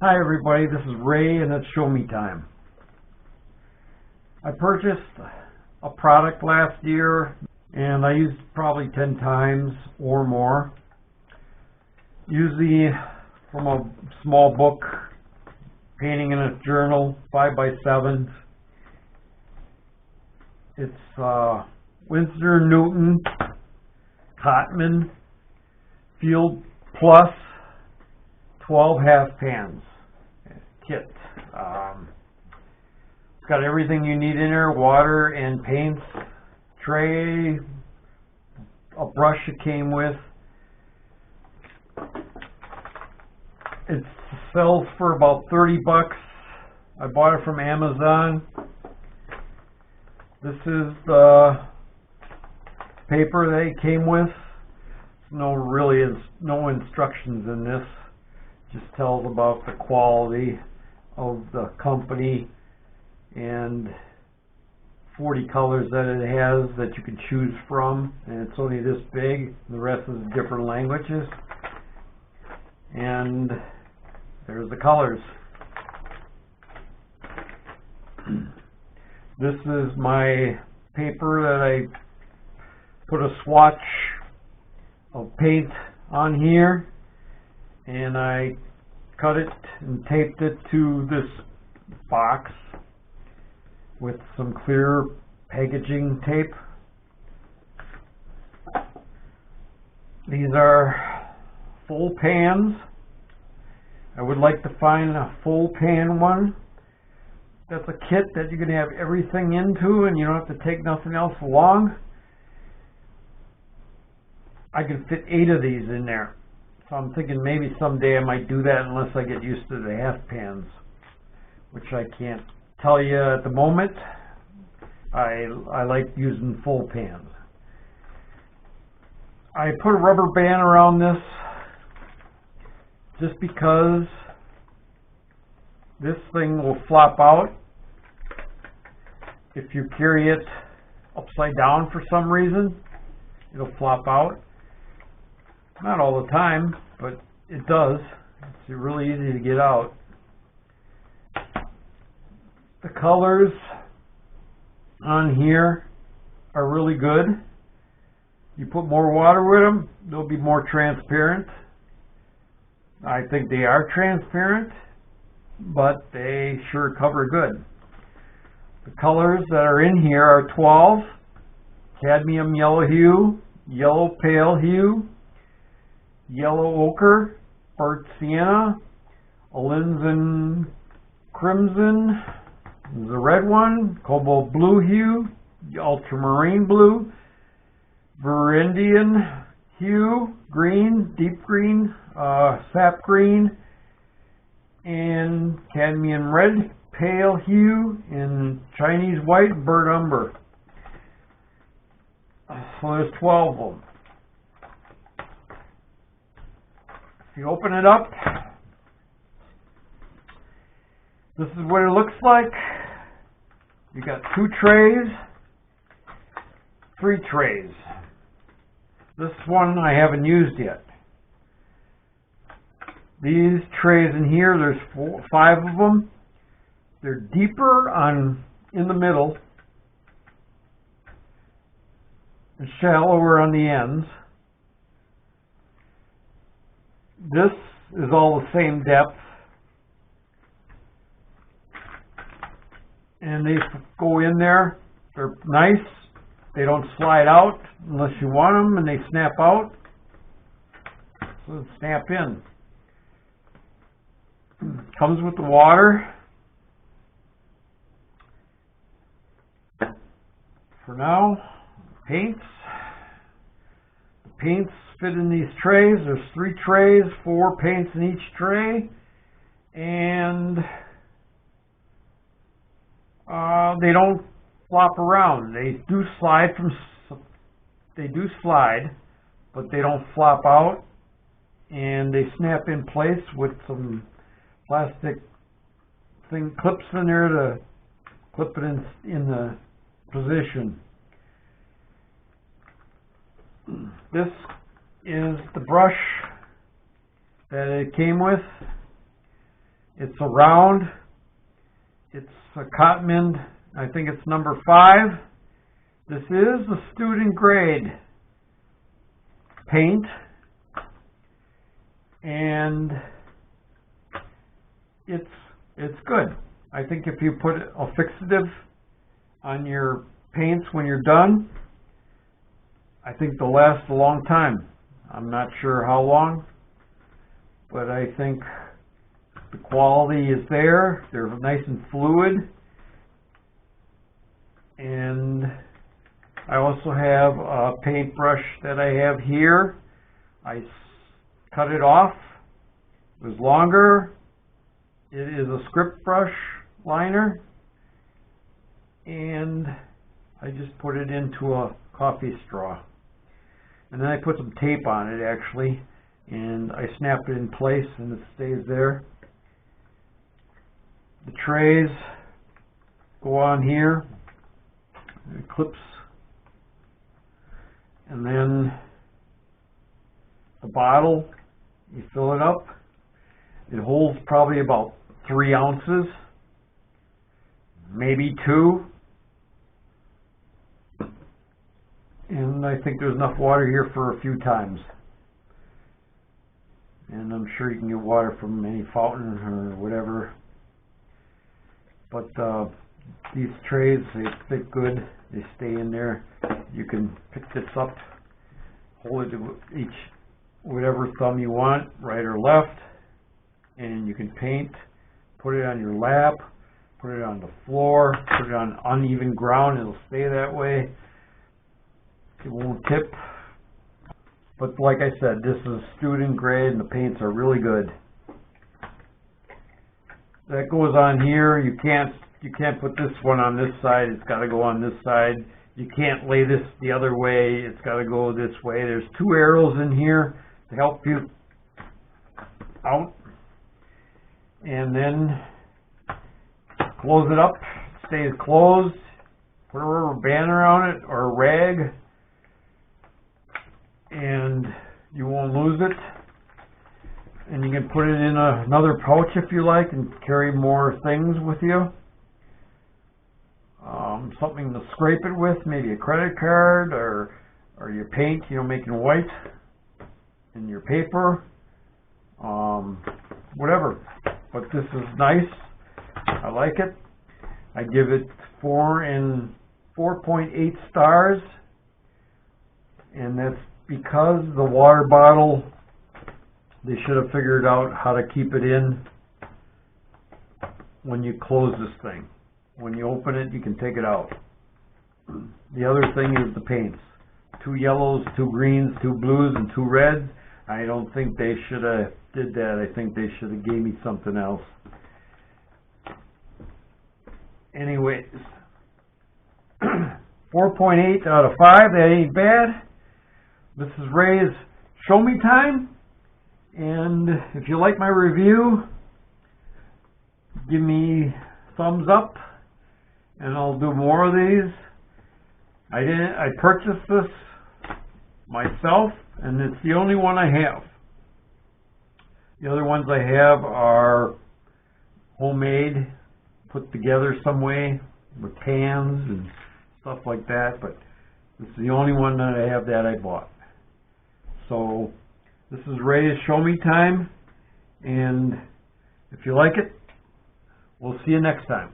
Hi everybody, this is Ray and it's Show Me Time. I purchased a product last year and I used it probably 10 times or more. Usually from a small book, Painting in a Journal, 5x7. It's Winsor Newton Cotman Field Plus 12 half pans kit. It's got everything you need in there: water and paints, tray, a brush it came with. It sells for about 30 bucks. I bought it from Amazon. This is the paper that it came with. No instructions in this. Just tells about the quality of the company and 40 colors that it has that you can choose from, and it's only this big. The rest is different languages, and there's the colors. This is my paper that I put a swatch of paint on here, and I cut it and taped it to this box with some clear packaging tape. These are full pans. I would like to find a full pan one. That's a kit that you can have everything into and you don't have to take nothing else along. I can fit 8 of these in there. So I'm thinking maybe someday I might do that, unless I get used to the half pans, which I can't tell you at the moment. I like using full pans. I put a rubber band around this just because this thing will flop out if you carry it upside down for some reason. It'll flop out. Not all the time, but it does. It's really easy to get out. The colors on here are really good. You put more water with them, they'll be more transparent. I think they are transparent, but they sure cover good. The colors that are in here are 12: cadmium yellow hue, yellow pale hue, yellow ochre, burnt sienna, alizarin crimson, the red one, cobalt blue hue, ultramarine blue, viridian hue, green, deep green, sap green, and cadmium red, pale hue, and Chinese white, burnt umber. So there's 12 of them. If you open it up, this is what it looks like. You got 2 trays, 3 trays. This one I haven't used yet. These trays in here, there's 5 of them. They're deeper in the middle and shallower on the ends. This is all the same depth, and they go in there. They're nice. They don't slide out unless you want them, and they snap out. So they snap in. Comes with the water. For now, paints. The paints fit in these trays. There's 3 trays, 4 paints in each tray, and they don't flop around. They do slide but they don't flop out, and they snap in place with some plastic clips in there to clip it in the position. This is the brush that it came with. It's a round. It's a Cotman, I think it's number 5. This is the student grade paint, and it's good. I think if you put a fixative on your paints when you're done, I think they'll last a long time. I'm not sure how long, but I think the quality is there. They're nice and fluid. And I also have a paintbrush that I have here. I cut it off. It was longer. It is a script brush liner. And I just put it into a coffee straw. And then I put some tape on it actually. And I snap it in place and it stays there. The trays go on here. It clips. And then the bottle, you fill it up. It holds probably about 3 ounces, maybe 2. And I think there's enough water here for a few times. And I'm sure you can get water from any fountain or whatever. But these trays, they fit good. They stay in there. You can pick this up, hold it with each, whatever thumb you want, right or left, and you can paint, put it on your lap, put it on the floor, put it on uneven ground. It'll stay that way. It won't tip. But like I said, this is student grade and the paints are really good. That goes on here. You can't put this one on this side. It's got to go on this side. You can't lay this the other way. It's got to go this way. There's 2 arrows in here to help you out. And then close it up. It stays closed. Put a rubber band around it or a rag, and you won't lose it. And you can put it in another pouch if you like and carry more things with you. Something to scrape it with, maybe a credit card or your paint, making white, and your paper, whatever. But this is nice. I like it. I give it 4.8 stars, and that's because the water bottle, they should have figured out how to keep it in when you close this thing. When you open it, you can take it out. The other thing is the paints. 2 yellows, 2 greens, 2 blues, and 2 reds. I don't think they should have did that. I think they should have gave me something else. Anyways, 4.8 out of 5. That ain't bad. This is Ray's Show Me Time. And if you like my review, give me thumbs up, and I'll do more of these. I purchased this myself, and it's the only one I have. The other ones I have are homemade, put together some way with pans and stuff like that, but this is the only one that I have that I bought. So this is Ray's Show Me Time, and if you like it, we'll see you next time.